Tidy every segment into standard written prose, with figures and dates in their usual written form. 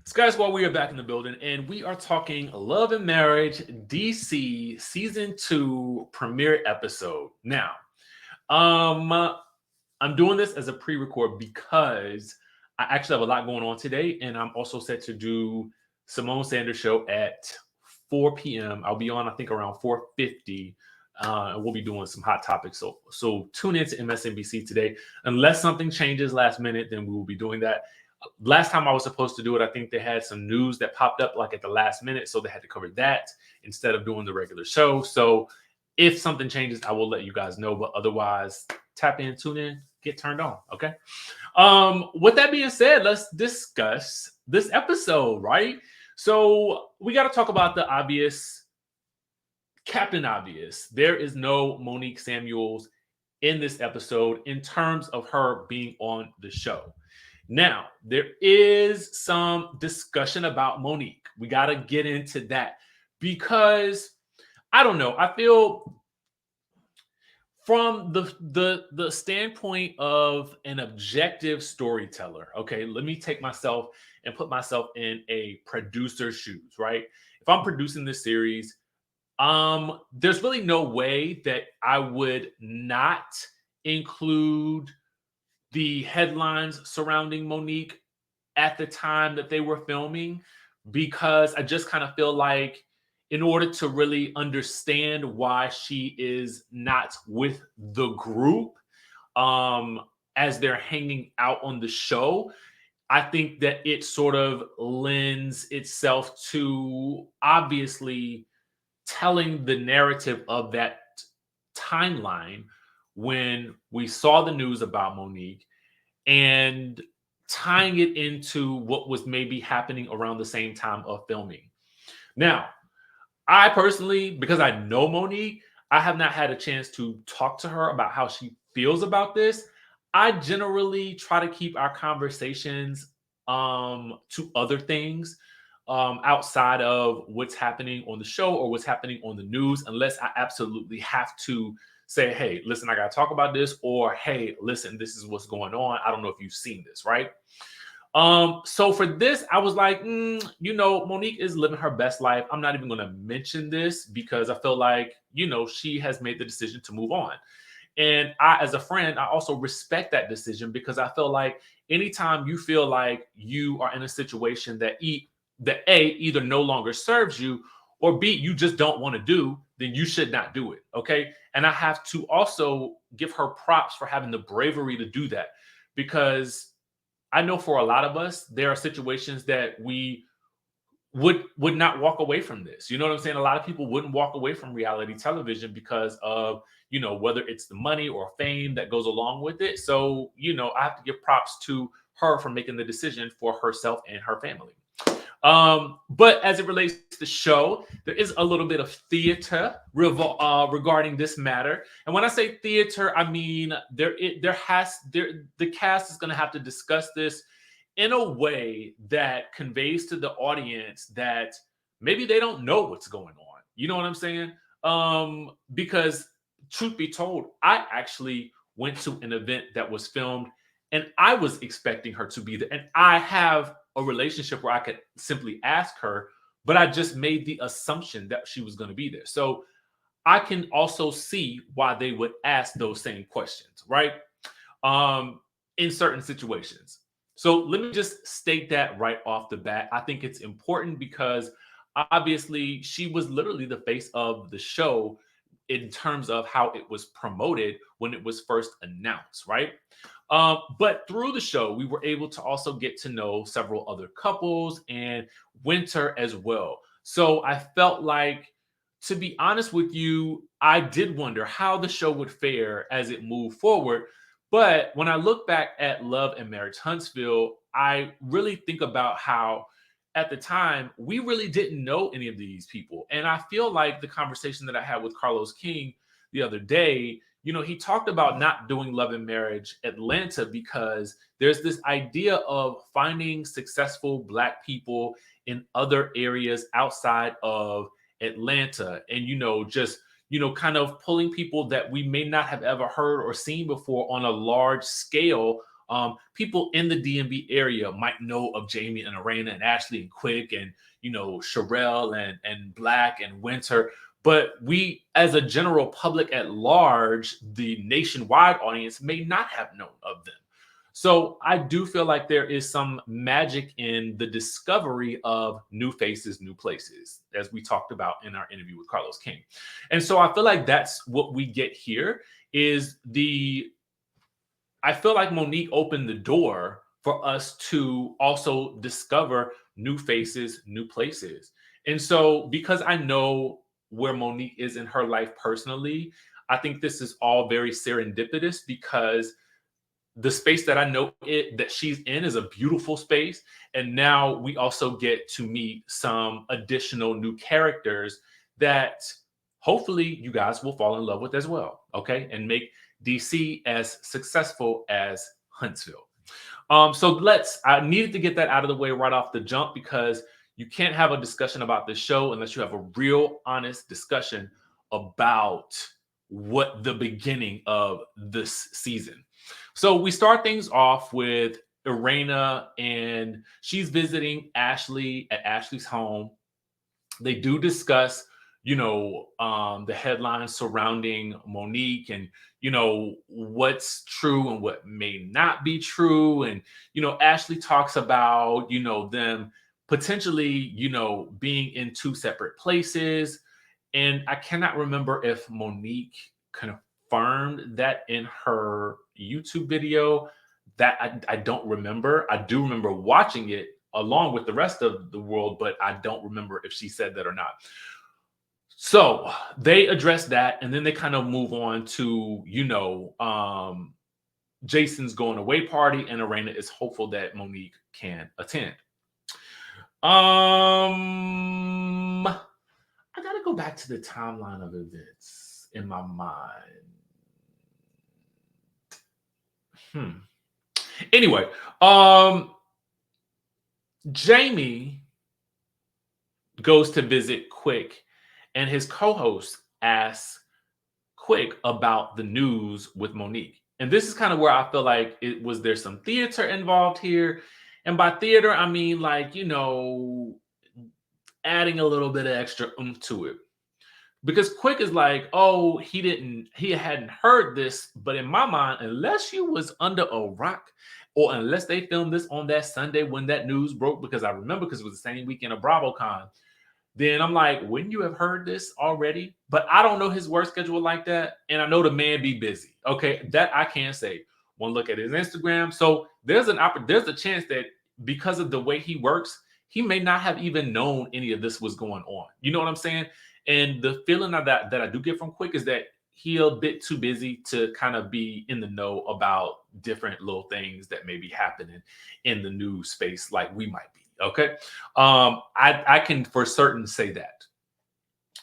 Sky Squad, we are back in the building and we are talking Love and Marriage DC Season 2 premiere episode. Now, um, I'm doing this as a pre-record because I actually have a lot going on today, and I'm also set to do Simone Sanders show at 4 p.m. I'll be on, I think, around 4:50. And we'll be doing some hot topics. So tune in to MSNBC today. Unless something changes last minute, then we will be doing that. Last time I was supposed to do it, I think they had some news that popped up like at the last minute, so they had to cover that instead of doing the regular show. So if something changes, I will let you guys know. But otherwise, tap in, tune in, get turned on. Okay. With that being said, let's discuss this episode, right? So we got to talk about the obvious, Captain Obvious. There is no Monique Samuels in this episode in terms of her being on the show. Now, there is some discussion about Monique. We got to get into that because I don't know. I feel from the standpoint of an objective storyteller, okay, let me take myself and put myself in a producer's shoes, right? If I'm producing this series, there's really no way that I would not include the headlines surrounding Monique at the time that they were filming, because I just kind of feel like in order to really understand why she is not with the group as they're hanging out on the show, I think that it sort of lends itself to obviously telling the narrative of that timeline when we saw the news about Monique and tying it into what was maybe happening around the same time of filming. Now, I personally, because I know Monique, I have not had a chance to talk to her about how she feels about this. I generally try to keep our conversations to other things outside of what's happening on the show or what's happening on the news, unless I absolutely have to say, hey, listen, I got to talk about this, or hey, listen, this is what's going on. I don't know if you've seen this, right? So for this, I was like, Monique is living her best life. I'm not even going to mention this because I feel like, she has made the decision to move on. And I, as a friend, I also respect that decision because I feel like anytime you feel like you are in a situation that either no longer serves you, or B, you just don't want to do, then you should not do it. Okay. And I have to also give her props for having the bravery to do that, because I know for a lot of us, there are situations that we would not walk away from this. You know what I'm saying? A lot of people wouldn't walk away from reality television because of, whether it's the money or fame that goes along with it. So, I have to give props to her for making the decision for herself and her family. But as it relates to the show, there is a little bit of theater regarding this matter. And when I say theater, I mean the cast is going to have to discuss this in a way that conveys to the audience that maybe they don't know what's going on. You know what I'm saying? Because truth be told, I actually went to an event that was filmed and I was expecting her to be there. And I have a relationship where I could simply ask her, but I just made the assumption that she was going to be there. So I can also see why they would ask those same questions, right? In certain situations. So let me just state that right off the bat. I think it's important because obviously she was literally the face of the show in terms of how it was promoted when it was first announced, right? But through the show, we were able to also get to know several other couples and Winter as well. So I felt like, to be honest with you, I did wonder how the show would fare as it moved forward. But when I look back at Love and Marriage Huntsville, I really think about how at the time we really didn't know any of these people. And I feel like the conversation that I had with Carlos King the other day, he talked about not doing Love and Marriage Atlanta because there's this idea of finding successful Black people in other areas outside of Atlanta. And, just, kind of pulling people that we may not have ever heard or seen before on a large scale People in the DMV area might know of Jamie and Arena and Ashley and Quick and, Sherelle and Black and Winter. But we, as a general public at large, the nationwide audience may not have known of them. So I do feel like there is some magic in the discovery of new faces, new places, as we talked about in our interview with Carlos King. And so I feel like that's what we get here is I feel like Monique opened the door for us to also discover new faces, new places. And so because I know where Monique is in her life personally, I think this is all very serendipitous because the space that I know that she's in is a beautiful space. And now we also get to meet some additional new characters that hopefully you guys will fall in love with as well. Okay. And make DC as successful as Huntsville. So I needed to get that out of the way right off the jump because you can't have a discussion about this show unless you have a real honest discussion about what the beginning of this season. So we start things off with Irena, and she's visiting Ashley at Ashley's home. They do discuss, the headlines surrounding Monique and, what's true and what may not be true. And, Ashley talks about, them potentially, being in two separate places. And I cannot remember if Monique confirmed that in her YouTube video. That I don't remember. I do remember watching it along with the rest of the world, but I don't remember if she said that or not. So they address that, and then they kind of move on to, Jason's going away party, and Irena is hopeful that Monique can attend. I gotta go back to the timeline of events in my mind. Anyway, Jamie goes to visit Quick, and his co-host asks Quick about the news with Monique. And this is kind of where I feel like there's some theater involved here. And by theater, I mean adding a little bit of extra oomph to it. Because Quick is like, oh, he hadn't heard this, but in my mind, unless you was under a rock or unless they filmed this on that Sunday when that news broke, because I remember because it was the same weekend of BravoCon, then I'm like, wouldn't you have heard this already? But I don't know his work schedule like that. And I know the man be busy. Okay, that I can't say. One look at his Instagram. So there's a chance that because of the way he works, he may not have even known any of this was going on. You know what I'm saying? And the feeling of that I do get from Quick is that he's a bit too busy to kind of be in the know about different little things that may be happening in the news space like we might be. Okay. I can for certain say that.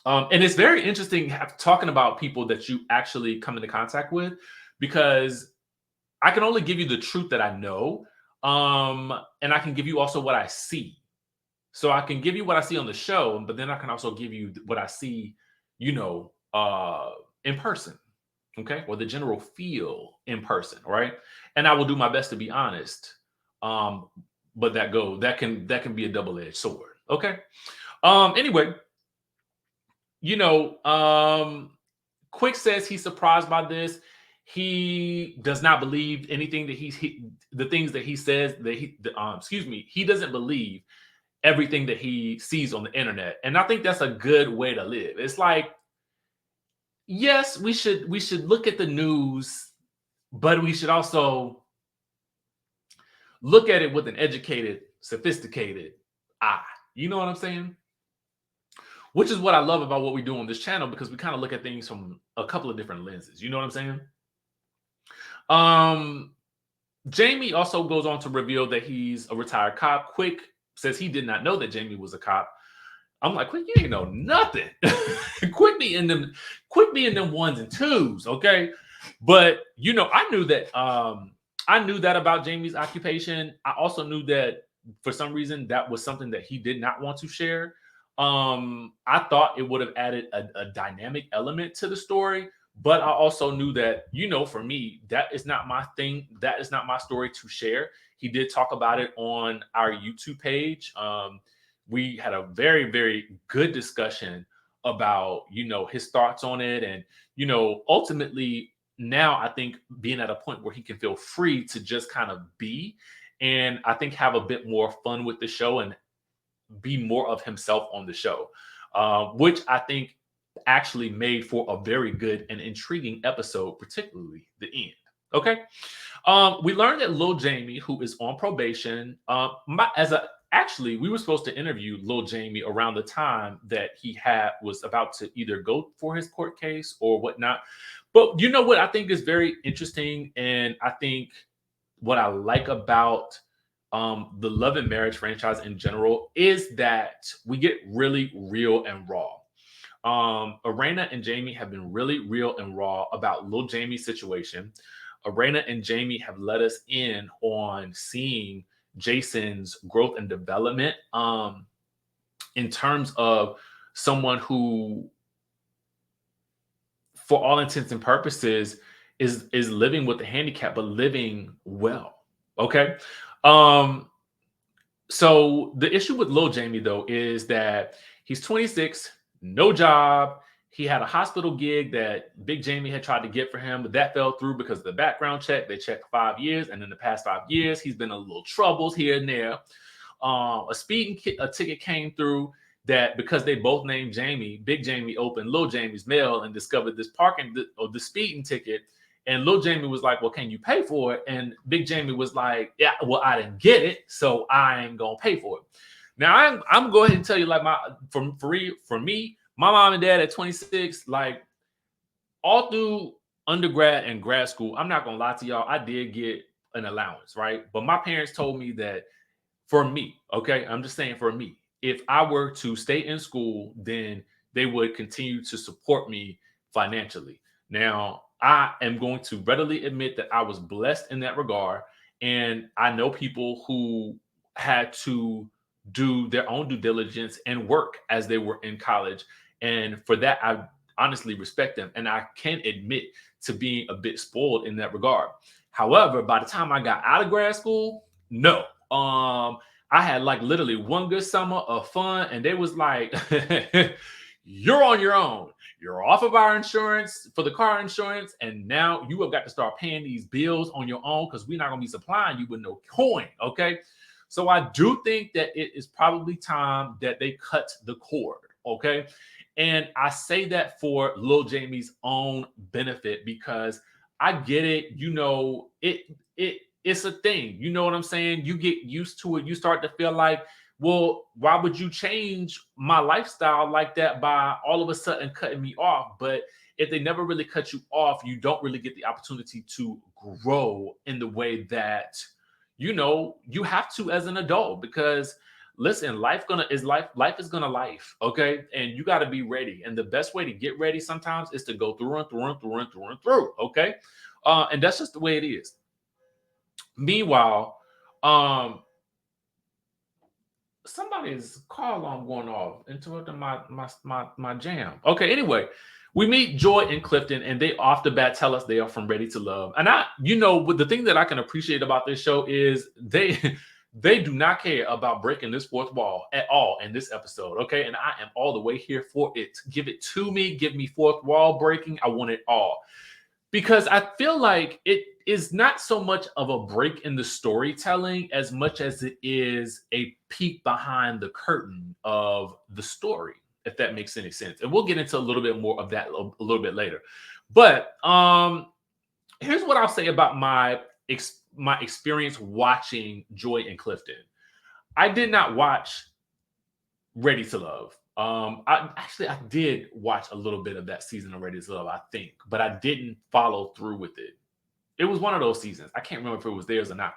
And it's very interesting talking about people that you actually come into contact with, because I can only give you the truth that I know. And I can give you also what I see. So I can give you what I see on the show, but then I can also give you what I see, in person. Okay. Or the general feel in person. Right. And I will do my best to be honest. But that can be a double-edged sword. Okay. Anyway, Quick says he's surprised by this. He does not believe anything that the things that he says that he doesn't believe everything that he sees on the internet. And I think that's a good way to live. It's like, yes, we should look at the news, but we should also look at it with an educated, sophisticated eye. You know what I'm saying? Which is what I love about what we do on this channel, because we kind of look at things from a couple of different lenses. You know what I'm saying? Jamie also goes on to reveal that he's a retired cop. Quick says he did not know that Jamie was a cop. I'm like, Quick, you ain't know nothing. Quick be in them ones and twos, okay? But I knew that about Jamie's occupation. I also knew that for some reason that was something that he did not want to share. I thought it would have added a dynamic element to the story, But I also knew that, for me, that is not my thing. That is not my story to share. He did talk about it on our YouTube page. We had a very, very good discussion about, his thoughts on it. And, ultimately, now I think being at a point where he can feel free to just kind of be, and I think have a bit more fun with the show and be more of himself on the show, which I think actually made for a very good and intriguing episode, particularly the end. Okay. We learned that Lil Jamie, who is on probation, actually, we were supposed to interview Lil Jamie around the time that he was about to either go for his court case or whatnot. But you know what I think is very interesting, and I think what I like about the Love and Marriage franchise in general is that we get really real and raw. Arena and Jamie have been really real and raw about Lil Jamie's situation. Arena and Jamie have let us in on seeing Jason's growth and development in terms of someone who, for all intents and purposes, is living with a handicap, but living well. Okay. So the issue with Lil Jamie, though, is that he's 26, no job. He had a hospital gig that Big Jamie had tried to get for him, but that fell through because of the background check. They checked 5 years, and in the past 5 years, he's been in a little troubles here and there. A ticket came through that because they both named Jamie, Big Jamie opened Lil Jamie's mail and discovered this the speeding ticket. And Lil Jamie was like, well, can you pay for it? And Big Jamie was like, yeah, well, I didn't get it, so I ain't gonna pay for it. Now I'm gonna go ahead and tell you, like, for me, my mom and dad at 26, like, all through undergrad and grad school, I'm not gonna lie to y'all, I did get an allowance, right? But my parents told me that for me, okay, I'm just saying for me, if I were to stay in school, then they would continue to support me financially. Now, I am going to readily admit that I was blessed in that regard. And I know people who had to do their own due diligence and work as they were in college. And for that, I honestly respect them. And I can admit to being a bit spoiled in that regard. However, by the time I got out of grad school, no. I had like literally one good summer of fun, and they was like, you're on your own. You're off of our insurance for the car insurance, and now you have got to start paying these bills on your own because we're not going to be supplying you with no coin. Okay. So I do think that it is probably time that they cut the cord. Okay. And I say that for Lil Jamie's own benefit because I get it. It's a thing. You know what I'm saying? You get used to it. You start to feel like, well, why would you change my lifestyle like that by all of a sudden cutting me off? But if they never really cut you off, you don't really get the opportunity to grow in the way that, you have to as an adult. Because listen, life is gonna life. Okay. And you got to be ready. And the best way to get ready sometimes is to go through and through and through and through and through. Okay. And that's just the way it is. Meanwhile, somebody's car alarm going off, interrupting my jam. Okay, anyway, we meet Joy and Clifton, and they off the bat tell us they are from Ready to Love. And with the thing that I can appreciate about this show is they they do not care about breaking this fourth wall at all in this episode. Okay, and I am all the way here for it. Give it to me. Give me fourth wall breaking. I want it all. Because I feel like it is not so much of a break in the storytelling as much as it is a peek behind the curtain of the story, if that makes any sense. And we'll get into a little bit more of that a little bit later. But here's what I'll say about my experience watching Joy and Clifton. I did not watch Ready to Love. I did watch a little bit of that season of Ready to Love, I think, but I didn't follow through with it. It was one of those seasons. I can't remember if it was theirs or not.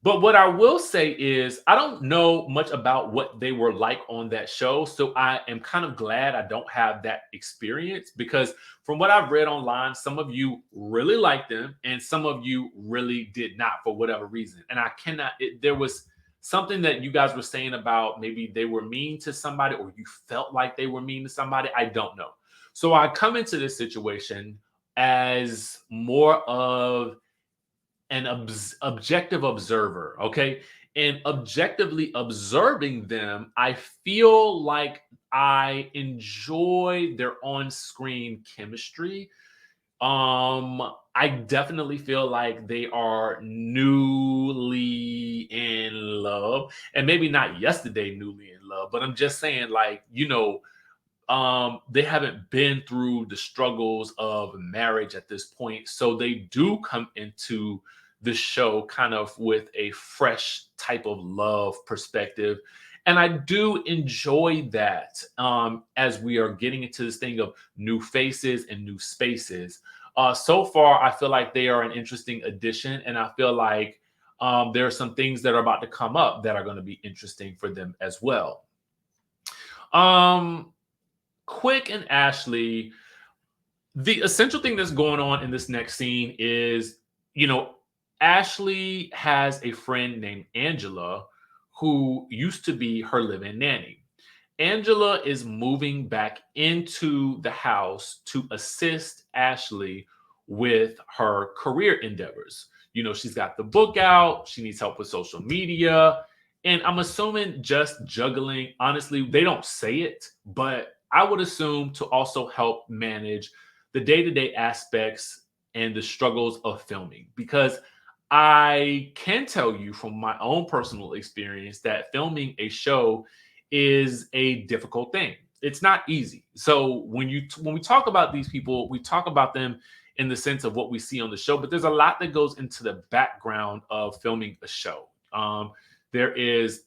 But what I will say is I don't know much about what they were like on that show. So I am kind of glad I don't have that experience, because from what I've read online, some of you really liked them and some of you really did not for whatever reason. And there was something that you guys were saying about maybe they were mean to somebody or you felt like they were mean to somebody. I don't know. So I come into this situation as more of an objective observer, okay? And objectively observing them, I feel like I enjoy their on-screen chemistry. I definitely feel like they are newly in love, and maybe not yesterday newly in love, but I'm just saying, like, they haven't been through the struggles of marriage at this point. So they do come into the show kind of with a fresh type of love perspective. And I do enjoy that as we are getting into this thing of new faces and new spaces. So far, I feel like they are an interesting addition. And I feel like there are some things that are about to come up that are going to be interesting for them as well. Um, Quick and Ashley, the essential thing that's going on in this next scene is, you know, Ashley has a friend named Angela who used to be her live-in nanny. Angela is moving back into the house to assist Ashley with her career endeavors. She's got the book out, she needs help with social media, and I'm assuming just juggling. Honestly, they don't say it, but I would assume to also help manage the day to day aspects and the struggles of filming. Because I can tell you from my own personal experience that filming a show is a difficult thing. It's not easy. So when we talk about these people, we talk about them in the sense of what we see on the show, but there's a lot that goes into the background of filming a show. There is,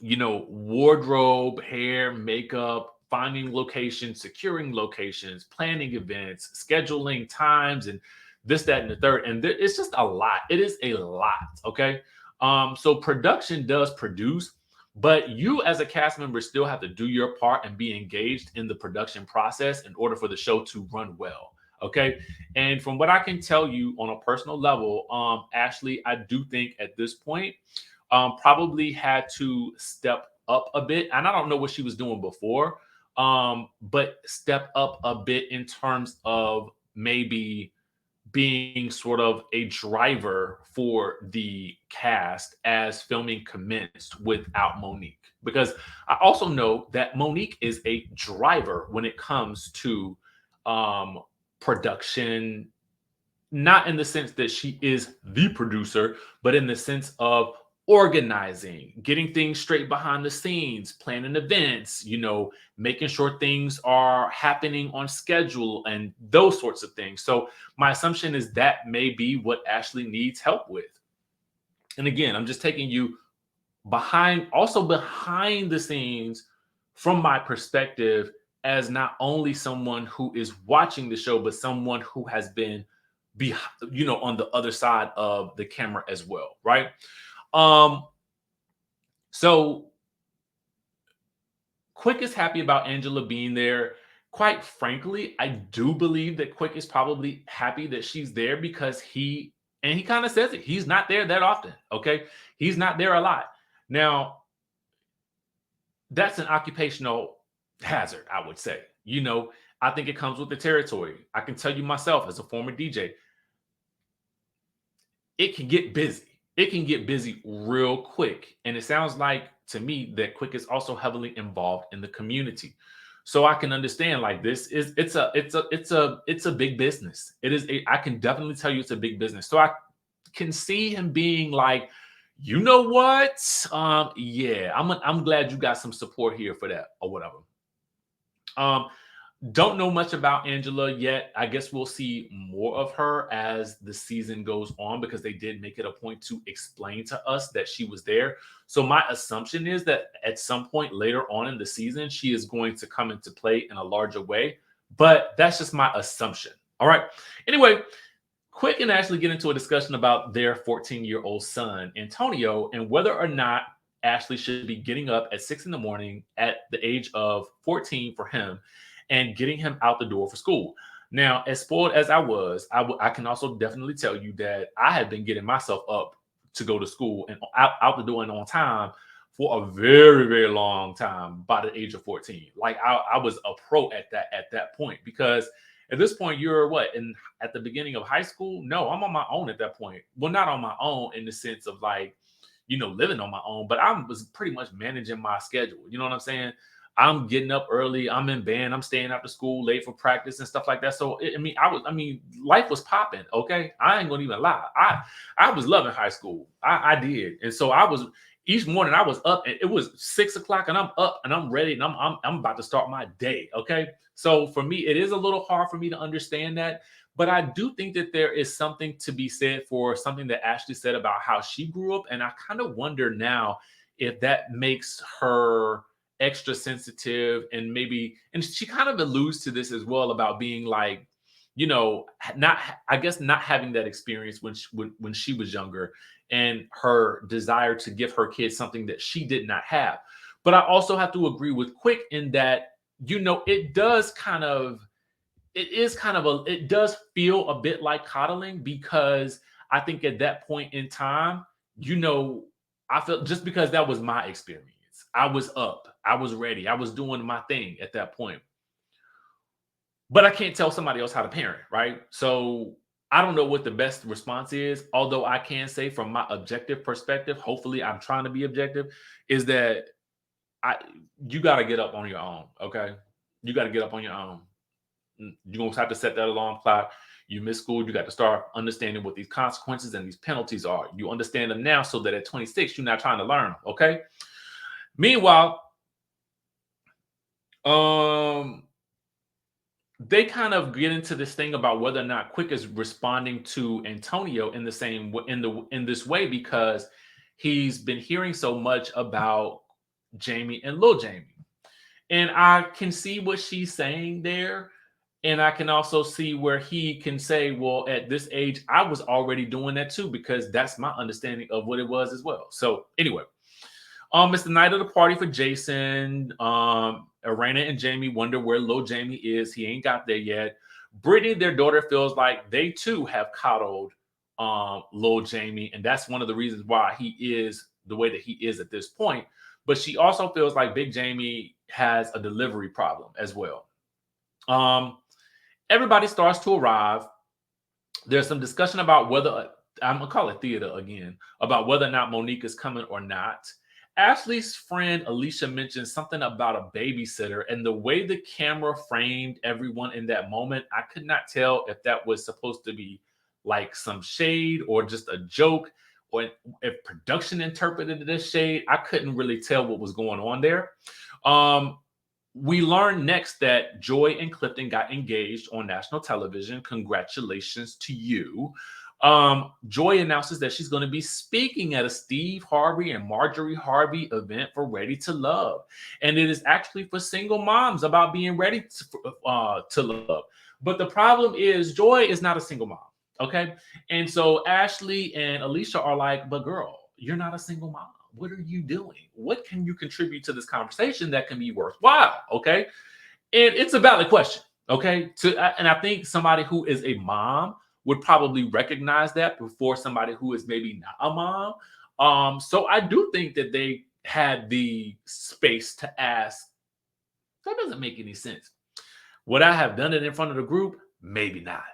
wardrobe, hair, makeup, finding locations, securing locations, planning events, scheduling times, and this, that, and the third. And it's just a lot. It is a lot. Okay. So production does produce, but you as a cast member still have to do your part and be engaged in the production process in order for the show to run well. Okay. And from what I can tell you on a personal level, Ashley, I do think at this point, probably had to step up a bit. And I don't know what she was doing before, but step up a bit in terms of maybe being sort of a driver for the cast as filming commenced without Monique. Because I also know that Monique is a driver when it comes to production, not in the sense that she is the producer, but in the sense of organizing, getting things straight behind the scenes, planning events, making sure things are happening on schedule and those sorts of things. So my assumption is that may be what Ashley needs help with. And again, I'm just taking you behind the scenes from my perspective as not only someone who is watching the show, but someone who has been on the other side of the camera as well, right? So Quick is happy about Angela being there. Quite frankly, I do believe that Quick is probably happy that she's there because he kind of says it, he's not there that often. Okay. He's not there a lot. Now, that's an occupational hazard, I would say. I think it comes with the territory. I can tell you myself as a former DJ, it can get busy. It can get busy real quick. And it sounds like to me that Quick is also heavily involved in the community. So I can understand like it's a big business. I can definitely tell you it's a big business. So I can see him being like, you know what? Yeah, I'm glad you got some support here for that or whatever. Don't know much about Angela yet. I guess we'll see more of her as the season goes on because they did make it a point to explain to us that she was there. So my assumption is that at some point later on in the season, she is going to come into play in a larger way. But that's just my assumption. All right. Anyway, Quick and Ashley get into a discussion about their 14-year-old son, Antonio, and whether or not Ashley should be getting up at 6 a.m. at the age of 14 for him and getting him out the door for school. Now, as spoiled as I was, I can also definitely tell you that I had been getting myself up to go to school and out the door and on time for a very, very long time by the age of 14. Like I was a pro at that point because At this point, you're what, at the beginning of high school? No, I'm on my own at that point. Well, not on my own in the sense of like, living on my own, but I was pretty much managing my schedule. You know what I'm saying? I'm getting up early. I'm in band. I'm staying after school late for practice and stuff like that. So life was popping. Okay, I ain't gonna even lie. I was loving high school. I did, and so I was each morning. I was up, and it was 6 o'clock, and I'm up, and I'm ready, and I'm about to start my day. Okay, so for me, it is a little hard for me to understand that. But I do think that there is something to be said for something that Ashley said about how she grew up. And I kind of wonder now if that makes her extra sensitive, and she kind of alludes to this as well about being like, not, I guess, not having that experience when she was younger, and her desire to give her kids something that she did not have. But I also have to agree with Quick in that, it does feel a bit like coddling, because I think at that point in time, I felt, just because that was my experience. I was up, I was ready, I was doing my thing at that point. But I can't tell somebody else how to parent, right? So I don't know what the best response is. Although I can say from my objective perspective, hopefully I'm trying to be objective, is that you got to get up on your own, okay? You got to get up on your own. You're going to have to set that alarm clock. You miss school, you got to start understanding what these consequences and these penalties are. You understand them now so that at 26, you're not trying to learn them, okay? Meanwhile, they kind of get into this thing about whether or not Quick is responding to Antonio in this way, because he's been hearing so much about Jamie and Lil Jamie. And I can see what she's saying there. And I can also see where he can say, well, at this age, I was already doing that too, because that's my understanding of what it was as well. So anyway, it's the night of the party for Jason. Arena and Jamie wonder where Lil Jamie is. He ain't got there yet. Brittany, their daughter, feels like they too have coddled Lil Jamie. And that's one of the reasons why he is the way that he is at this point. But she also feels like Big Jamie has a delivery problem as well. Everybody starts to arrive. There's some discussion about whether, I'm going to call it theater again, about whether or not Monique is coming or not. Ashley's friend Alicia mentioned something about a babysitter, and the way the camera framed everyone in that moment, I could not tell if that was supposed to be like some shade or just a joke, or if production interpreted it as shade. I couldn't really tell what was going on there. We learn next that Joy and Clifton got engaged on national television. Congratulations to you. Joy announces that she's going to be speaking at a Steve Harvey and Marjorie Harvey event for Ready to Love. And it is actually for single moms about being ready to love. But the problem is Joy is not a single mom. Okay. And so Ashley and Alicia are like, but girl, you're not a single mom. What are you doing? What can you contribute to this conversation that can be worthwhile? Okay. And it's a valid question. Okay. And I think somebody who is a mom would probably recognize that before somebody who is maybe not a mom. So I do think that they had the space to ask, that doesn't make any sense. Would I have done it in front of the group? Maybe not.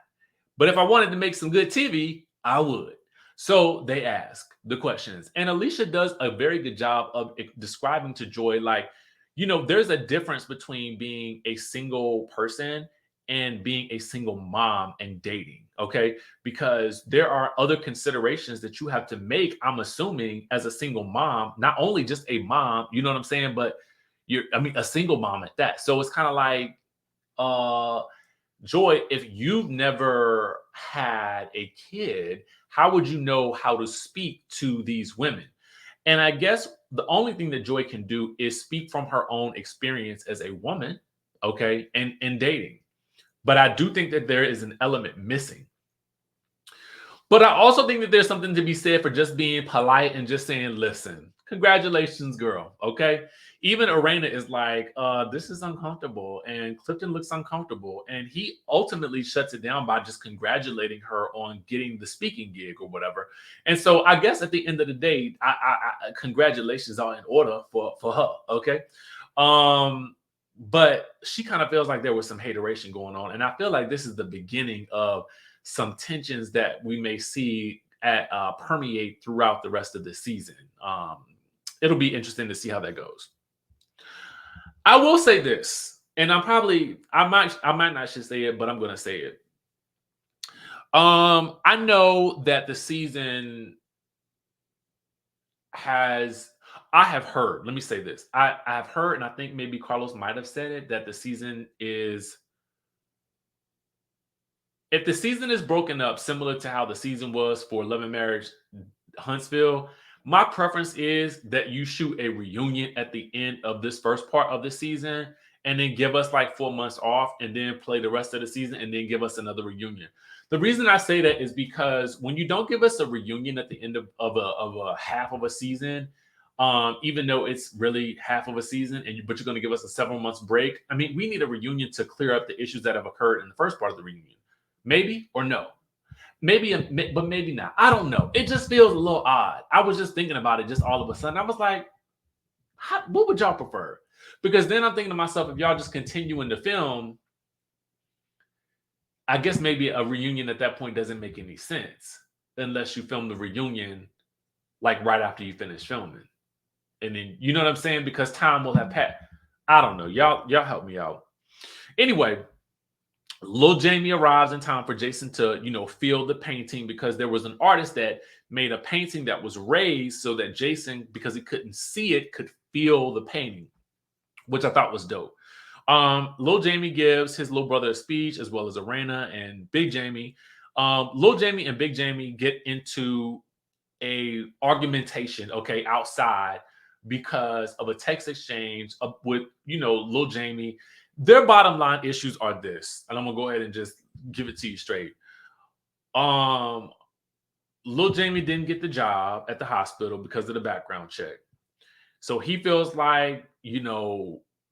But if I wanted to make some good TV, I would. So they ask the questions. And Alicia does a very good job of describing to Joy, like, there's a difference between being a single person and being a single mom and dating, okay? Because there are other considerations that you have to make, I'm assuming, as a single mom, not only just a mom, you know what I'm saying, but a single mom at that. So it's kind of like, Joy, if you've never had a kid, how would you know how to speak to these women? And I guess the only thing that Joy can do is speak from her own experience as a woman, okay, and dating. But I do think that there is an element missing. But I also think that there's something to be said for just being polite and just saying, listen, congratulations, girl, okay? Even Arena is like, this is uncomfortable, and Clifton looks uncomfortable. And he ultimately shuts it down by just congratulating her on getting the speaking gig or whatever. And so I guess at the end of the day, I congratulations are in order for her, okay? but she kind of feels like there was some hateration going on. And I feel like this is the beginning of some tensions that we may see permeate throughout the rest of the season. It'll be interesting to see how that goes. I will say this, and I might not should say it, but I'm going to say it. I know that the season I have heard, let me say this. I have heard, and I think maybe Carlos might have said it, that the season is, if the season is broken up similar to how the season was for Love and Marriage Huntsville, my preference is that you shoot a reunion at the end of this first part of the season and then give us like 4 months off and then play the rest of the season and then give us another reunion. The reason I say that is because when you don't give us a reunion at the end of a half of a season, even though it's really half of a season, but you're going to give us a 7 months break. I mean, we need a reunion to clear up the issues that have occurred in the first part of the reunion. Maybe or no. Maybe, but maybe not. I don't know. It just feels a little odd. I was just thinking about it just all of a sudden. I was like, what would y'all prefer? Because then I'm thinking to myself, if y'all just continuing to film, I guess maybe a reunion at that point doesn't make any sense unless you film the reunion like right after you finish filming. And then, you know what I'm saying? Because time will have passed. I don't know. Y'all help me out. Anyway, Lil Jamie arrives in time for Jason to, feel the painting, because there was an artist that made a painting that was raised so that Jason, because he couldn't see it, could feel the painting, which I thought was dope. Lil Jamie gives his little brother a speech, as well as Arena and Big Jamie. Lil Jamie and Big Jamie get into a argumentation, outside, because of a text exchange with, Lil Jamie. Their bottom line issues are this, and I'm gonna go ahead and just give it to you straight. Lil Jamie didn't get the job at the hospital because of the background check. So he feels like, it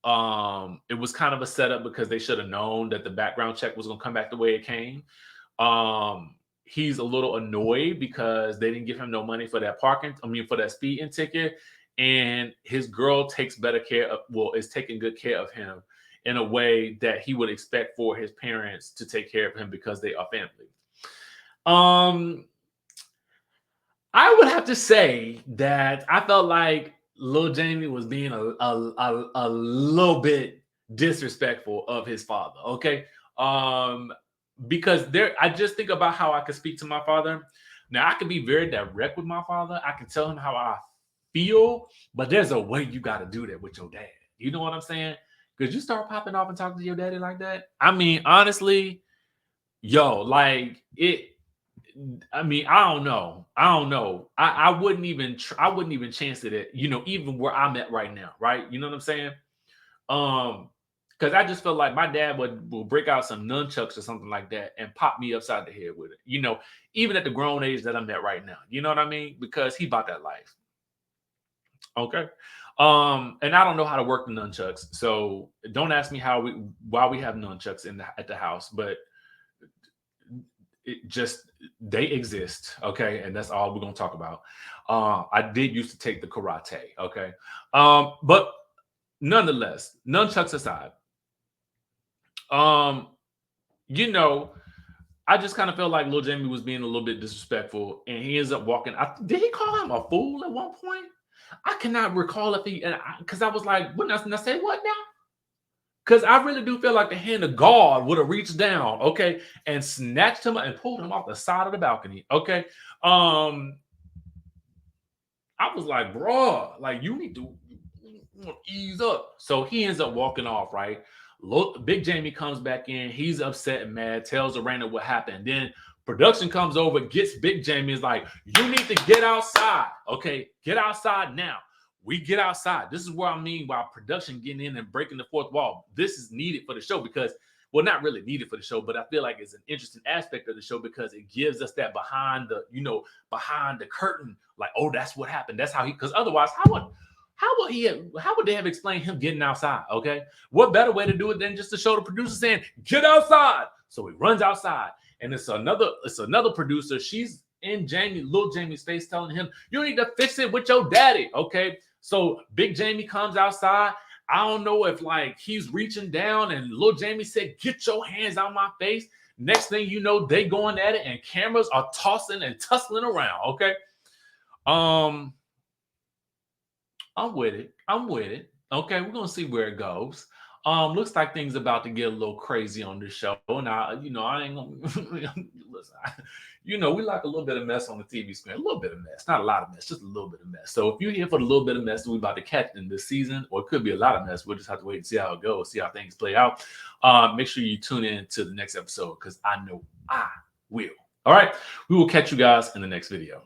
was kind of a setup because they should have known that the background check was gonna come back the way it came. He's a little annoyed because they didn't give him no money for that for that speeding ticket. And his girl is taking good care of him in a way that he would expect for his parents to take care of him because they are family. I would have to say that I felt like Lil Jamie was being a little bit disrespectful of his father. Okay. Because I just think about how I could speak to my father. Now, I can be very direct with my father. I can tell him how I feel, but there's a way you got to do that with your dad. You know what I'm saying? Because you start popping off and talking to your daddy like that. I mean, honestly, I don't know. I wouldn't even chance it at, even where I'm at right now. Right. You know what I'm saying? Because I just felt like my dad will break out some nunchucks or something like that and pop me upside the head with it. Even at the grown age that I'm at right now. You know what I mean? Because he bought that life. Okay. And I don't know how to work the nunchucks, so don't ask me why we have nunchucks at the house, but they exist. Okay. And that's all we're going to talk about. I did used to take the karate. Okay. But nonetheless, nunchucks aside, I just kind of felt like Lil Jamie was being a little bit disrespectful, and he ends up walking. Did he call him a fool at one point? I cannot recall if because I was like, when I say what now? Because I really do feel like the hand of God would have reached down, and snatched him up and pulled him off the side of the balcony, I was like, bro, like you need to ease up. So he ends up walking off, right? Big Jamie comes back in. He's upset and mad, tells Arena what happened. Then production comes over, gets Big Jamie, is like, you need to get outside. Okay, get outside now. We get outside. This is what I mean by production getting in and breaking the fourth wall. This is needed for the show because, well, not really needed for the show, but I feel like it's an interesting aspect of the show because it gives us that behind the curtain, like, oh, that's what happened. That's how because otherwise, how would they have explained him getting outside? Okay. What better way to do it than just to show the producer saying, get outside. So he runs outside. And it's another producer. She's in Lil Jamie's face telling him, you need to fix it with your daddy. Okay. So Big Jamie comes outside. I don't know if like he's reaching down and little Jamie said, "Get your hands out my face." Next thing you know, they going at it and cameras are tossing and tussling around. Okay. I'm with it. I'm with it. Okay, we're gonna see where it goes. Looks like things about to get a little crazy on this show. Now, I ain't gonna listen. We like a little bit of mess on the TV screen, a little bit of mess, not a lot of mess, just a little bit of mess. So if you're here for the little bit of mess that we're about to catch in this season, or it could be a lot of mess, we'll just have to wait and see how it goes, see how things play out. Make sure you tune in to the next episode because I know I will. All right, we will catch you guys in the next video.